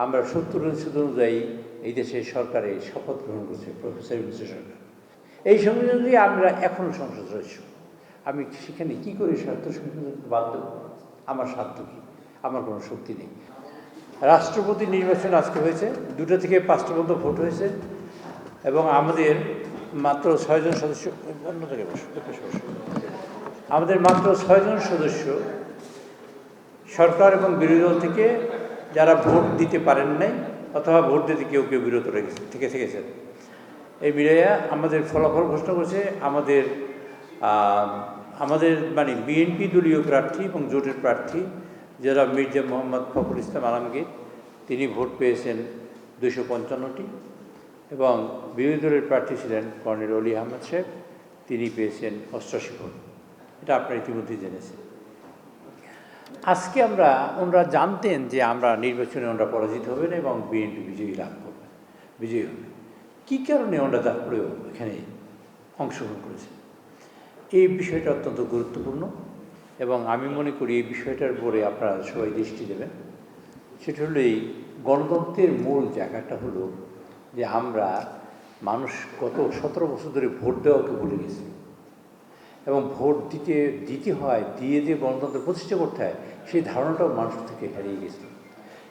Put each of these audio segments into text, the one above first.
আমরা 70 অনুযায়ী এই দেশের সরকারে শপথ গ্রহণ করছে প্রফেসর ইউনূসের সরকার। এই সংবিধান অনুযায়ী আমরা এখনও সংসদ সদস্য। আমি সেখানে কী করে স্বার্থ সংশোধন বাধ্য? আমার স্বার্থ কী? আমার কোনো শক্তি নেই। রাষ্ট্রপতি নির্বাচন আজকে হয়েছে, 2টা থেকে 5টা পর্যন্ত ভোট হয়েছে এবং আমাদের মাত্র 6 জন সদস্য, অন্য থেকে আমাদের মাত্র 6 জন সদস্য সরকার এবং বিরোধী দল থেকে যারা ভোট দিতে পারেন নাই অথবা ভোট দিতে কেউ বিরত থেকেছেন। এই মিলাইয়া আমাদের ফলাফল ঘোষণা করেছে আমাদের মানে বিএনপি দলীয় প্রার্থী এবং জোটের প্রার্থী যারা মির্জা মোহাম্মদ ফখরুল ইসলাম আলমগীর, তিনি ভোট পেয়েছেন 255টি এবং বিরোধী দলের প্রার্থী ছিলেন কর্নেল অলি আহমদ সাহেব, তিনি পেয়েছেন 88 ভোট। এটা আপনারা ইতিমধ্যেই জেনেছেন। আজকে ওনারা জানতেন যে আমরা নির্বাচনে ওনারা পরাজিত হবেন এবং বিএনপি বিজয়ী হবে। কী কারণে ওনারা তারপরেও এখানে অংশগ্রহণ করেছে? এই বিষয়টা অত্যন্ত গুরুত্বপূর্ণ এবং আমি মনে করি এই বিষয়টার উপরে আপনারা সবাই দৃষ্টি দেবেন। সেটা হলো এই গণতন্ত্রের মূল জায়গাটা হলো যে মানুষ গত 17 বছর ধরে ভোট দেওয়াকে ভুলে গেছি এবং ভোট দিতে হয়, দিয়ে যে গণতন্ত্র প্রতিষ্ঠা করতে হয় সেই ধারণাটাও মানুষ থেকে হারিয়ে গেছে।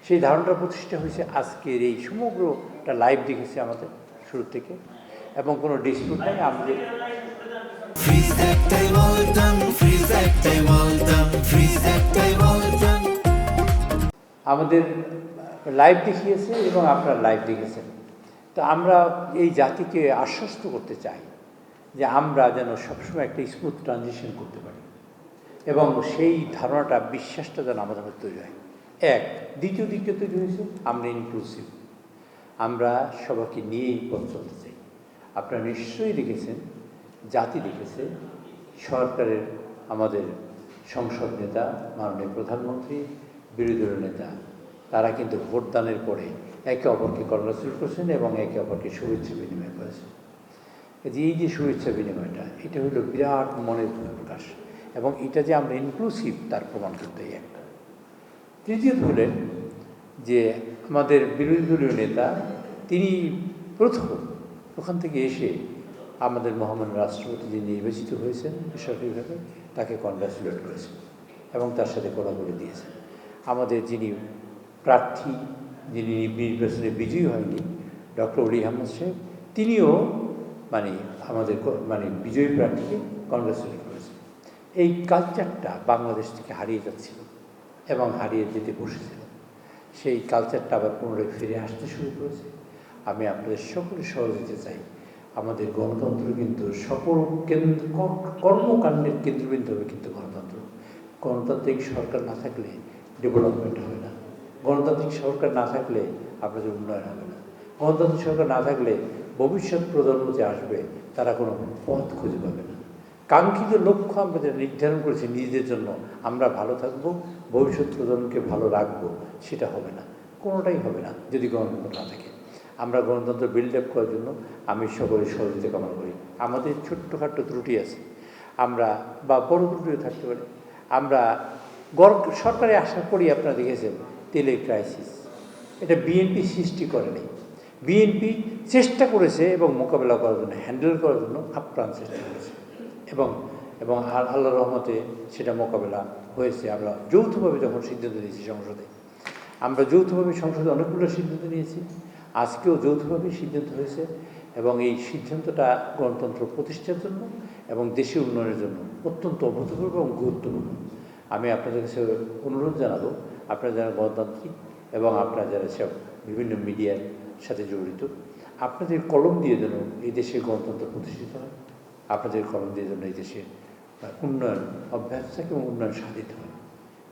সেই ধারণাটা প্রতিষ্ঠা হয়েছে আজকের এই সমগ্রটা লাইভ দেখেছে আমাদের শুরু থেকে এবং কোনো ডিসপিউট নাই। আমাদের লাইভ দেখিয়েছে এবং আপনারা লাইভ দেখেছেন। তো আমরা এই জাতিকে আশ্বস্ত করতে চাই যে আমরা যেন সবসময় একটা স্মুথ ট্রানজিশন করতে পারি এবং সেই ধারণাটা, বিশ্বাসটা যেন আমাদের মধ্যে তৈরি হয়। দ্বিতীয় দিকটা তৈরি হয়েছে আমরা ইনক্লুসিভ, আমরা সবাইকে নিয়েই পথ চলতে চাই। আপনারা নিশ্চয়ই দেখেছেন, জাতি দেখেছে, সরকারের আমাদের সংসদ নেতা, মাননীয় প্রধানমন্ত্রী, বিরোধী দলের নেতা, তারা কিন্তু ভোটদানের পরে একে অপরকে কংগ্রাচুলেট করেছেন এবং একে অপরকে শুভেচ্ছা বিনিময় করেছেন। এই যে শুভেচ্ছা বিনিময়টা, এটা হলো বিরাট মনের প্রকাশ এবং এটা যে আমরা ইনক্লুসিভ তার প্রমাণ করতে একটা। তৃতীয়ত হলেন যে আমাদের বিরোধী দলীয় নেতা, তিনি প্রথম ওখান থেকে এসে আমাদের মহামান্য রাষ্ট্রপতি যিনি নির্বাচিত হয়েছেন বেসরকারিভাবে, তাকে কংগ্রাচুলেট করেছেন এবং তার সাথে কোলাকুলি দিয়েছেন। আমাদের যিনি প্রার্থী, যিনি নির্বাচনে বিজয়ী হয়নি, ডক্টর অলি আহমদ সাহেব, তিনিও আমাদের বিজয়ী প্রার্থীকে কংগ্রাচুলেট করেছেন। এই কালচারটা বাংলাদেশ থেকে হারিয়ে যাচ্ছিল এবং হারিয়ে যেতে বসেছিল। সেই কালচারটা আবার পুনরায় ফিরে আসতে শুরু করেছে। আমি আপনাদের সকলের সহযোগিতা চাই। আমাদের গণতন্ত্র কিন্তু সকল কর্মকাণ্ডের কেন্দ্রবিন্দু হবে কিন্তু গণতন্ত্র। গণতান্ত্রিক সরকার না থাকলে ডেভেলপমেন্ট হবে না, গণতান্ত্রিক সরকার না থাকলে আপনাদের উন্নয়ন হবে না, গণতান্ত্রিক সরকার না থাকলে ভবিষ্যৎ প্রজন্ম যে আসবে তারা কোনো পথ খুঁজে পাবে না। কাঙ্ক্ষিত লক্ষ্য আমরা যেটা নির্ধারণ করেছি নিজেদের জন্য, আমরা ভালো থাকবো, ভবিষ্যৎ প্রজন্মকে ভালো রাখবো, সেটা হবে না, কোনোটাই হবে না যদি গণতন্ত্র না থাকে। আমরা গণতন্ত্র বিল্ড আপ করার জন্য আমি সকলের সহযোগিতা কামনা করি। আমাদের ছোট্টখাট্ট ত্রুটি আছে, বা বড় ত্রুটিও থাকতে পারে। আমরা সরকারে আসার পরই আপনারা দেখেছেন তেলের ক্রাইসিস, এটা বিএনপি সৃষ্টি করেনি। বিএনপি চেষ্টা করেছে এবং মোকাবেলা করার জন্য, হ্যান্ডেল করার জন্য আপ্রাণ চেষ্টা করেছে এবং আল্লাহর রহমতে সেটা মোকাবেলা হয়েছে। আমরা যৌথভাবে যখন সিদ্ধান্ত নিয়েছি সংসদে অনেকগুলো সিদ্ধান্ত নিয়েছি, আজকেও যৌথভাবে সিদ্ধান্ত হয়েছে এবং এই সিদ্ধান্তটা গণতন্ত্র প্রতিষ্ঠার জন্য এবং দেশের উন্নয়নের জন্য অত্যন্ত অভূতপূর্ব এবং গুরুত্বপূর্ণ। আমি আপনাদের কাছে অনুরোধ জানাবো, আপনারা যারা গণতান্ত্রিক এবং আপনারা যারা সব বিভিন্ন মিডিয়ার সাথে জড়িত, আপনাদের কলম দিয়ে যেন এই দেশের গণতন্ত্র প্রতিষ্ঠিত হয়, আপনাদের কলম দিয়ে যেন এই দেশের উন্নয়ন অব্যাহত থাকে এবং উন্নয়ন সাধিত হয়।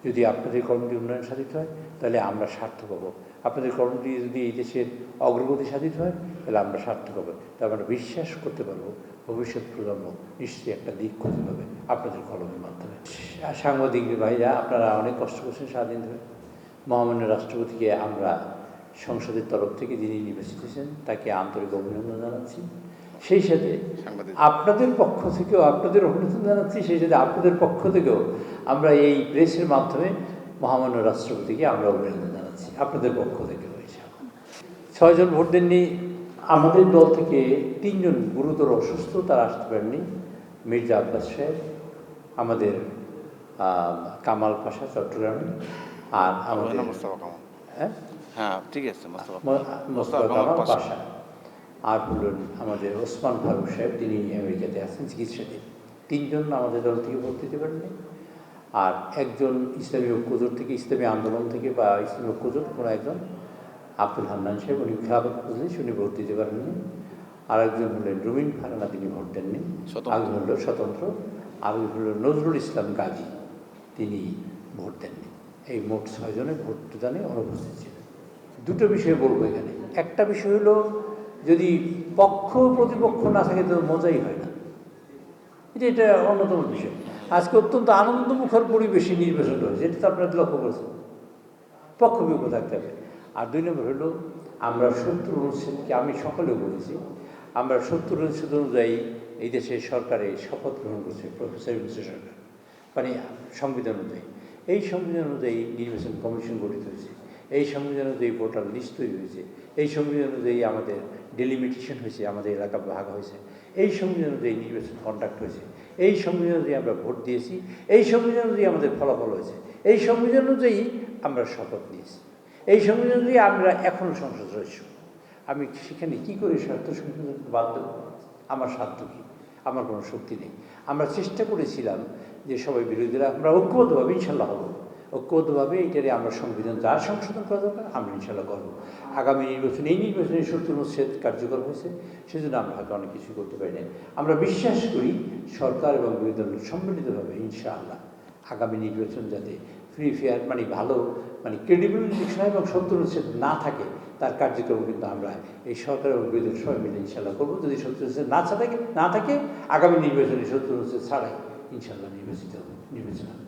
যদি আপনাদের কলম দিয়ে উন্নয়ন সাধিত হয় তাহলে আমরা সার্থক হব। আপনাদের কলম দিয়ে যদি এই দেশের অগ্রগতি সাধিত হয় তাহলে আমরা সার্থক হব। তাই আমরা বিশ্বাস করতে পারবো ভবিষ্যৎ প্রজন্ম নিশ্চয়ই একটা দিক খুঁজে পাবে আপনাদের কলমের মাধ্যমে। সাংবাদিক ভাইরা, আপনারা অনেক কষ্ট করছেন স্বাধীন ধরে। মহামান্য রাষ্ট্রপতিকে আমরা সংসদের তরফ থেকে যিনি নির্বাচিত হয়েছেন তাকে আন্তরিক অভিনন্দন জানাচ্ছি। সেই সাথে আপনাদের পক্ষ থেকেও আপনাদের অভিনন্দন জানাচ্ছি। সেই সাথে আপনাদের পক্ষ থেকেও আমরা এই প্রেসের মাধ্যমে মহামান্য রাষ্ট্রপতিকে আমরা অভিনন্দন জানাচ্ছি। দিচ্ছি, আপনাদের পক্ষ থেকে রয়েছে। 6 জন ভোট দেননি। আমাদের দল থেকে 3 জন গুরুতর অসুস্থ, তারা আসতে পারেননি। মির্জা আব্বাস সাহেব, আমাদের কামাল পাশা চট্টগ্রামে, আর আমাদের হ্যাঁ ঠিক আছে মোস্তফা কামাল পাশা, আর হলেন আমাদের ওসমান ফারুক সাহেব, তিনি আমেরিকাতে আছেন চিকিৎসাধীন। 3 জন আমাদের দল থেকে ভোট দিতে পারেননি। আর একজন ইসলামী ঐক্যজোট থেকে, ইসলামী আন্দোলন থেকে বা ইসলামী ঐক্যজোট কোনো একজন আব্দুল হান্নান সাহেব, উনি খেলাফত মজলিস, উনি ভোট দিতে পারেননি। আর একজন হলেন রুমিন ফারহানা, তিনি ভোট দেননি। আরেকজন হল স্বতন্ত্র, আরেকজন হল নজরুল ইসলাম গাজী, তিনি ভোট দেননি। এই মোট 6 জনের ভোটদানে অনুপস্থিত ছিলেন। 2টো বিষয় বলবো এখানে। একটা বিষয় হলো, যদি পক্ষ প্রতিপক্ষ না থাকে তো মজাই হয় না, এটা অন্যতম বিষয়। আজকে অত্যন্ত আনন্দমুখর পরিবেশে নির্বাচন হয়েছে, এটা তো আপনারা লক্ষ্য করেছেন। পক্ষবিপক্ষ থাকতে হবে। আর 2 নম্বর হলো, আমরা 70 অনুচ্ছেদকে, আমি সকালেও বলেছি, আমরা 70 অনুচ্ছেদ অনুযায়ী এই দেশের সরকারে শপথ গ্রহণ করছে প্রফেসর ইউনূসের সরকার, মানে সংবিধান অনুযায়ী। এই সংবিধান অনুযায়ী নির্বাচন কমিশন গঠিত হয়েছে, এই সংবিধান অনুযায়ী ভোটার লিস্ট তৈরি হয়েছে, এই সংবিধান অনুযায়ী আমাদের ডেলিমিটেশন হয়েছে, আমাদের এলাকা ভাগ হয়েছে, এই সংবিধান অনুযায়ী নির্বাচন কন্ডাক্ট হয়েছে, এই সংবিধান অনুযায়ী আমরা ভোট দিয়েছি, এই সংবিধান অনুযায়ী আমাদের ফলাফল হয়েছে, এই সংবিধান অনুযায়ী আমরা শপথ নিয়েছি, এই সংবিধান অনুযায়ী আমরা এখনও সংসদ সদস্য। আমি সেখানে কী করে স্বার্থ সংশোধন বাধ্য? আমার স্বার্থ কী? আমার কোনো শক্তি নেই। আমরা চেষ্টা করেছিলাম যে সবাই বিরোধীরা আমরা ঐক্যবদ্ধভাবে ইনশাল্লাহ হবো, ঐক্যবদ্ধভাবে এটারে আমরা সংবিধান যা সংশোধন করা দরকার আমরা ইনশাল্লাহ করবো। আগামী নির্বাচনে, এই নির্বাচনে 70 অনুচ্ছেদ কার্যকর হয়েছে, সেজন্য আমরা হয়তো অনেক কিছু করতে পারি না। আমরা বিশ্বাস করি সরকার এবং বিরোধী দল সম্মিলিতভাবে ইনশাআল্লাহ আগামী নির্বাচন যাতে ফ্রি ফেয়ার, মানে ভালো, মানে ক্রেডিবল ইলেকশন এবং 70 অনুচ্ছেদ না থাকে, তার কার্যক্রম কিন্তু আমরা এই সরকার এবং বিরোধী দল সবাই মিলে ইনশাল্লাহ করবো। যদি 70 অনুচ্ছেদ না থাকে আগামী নির্বাচনে 70 অনুচ্ছেদ ছাড়াই ইনশাল্লাহ নির্বাচন হবে।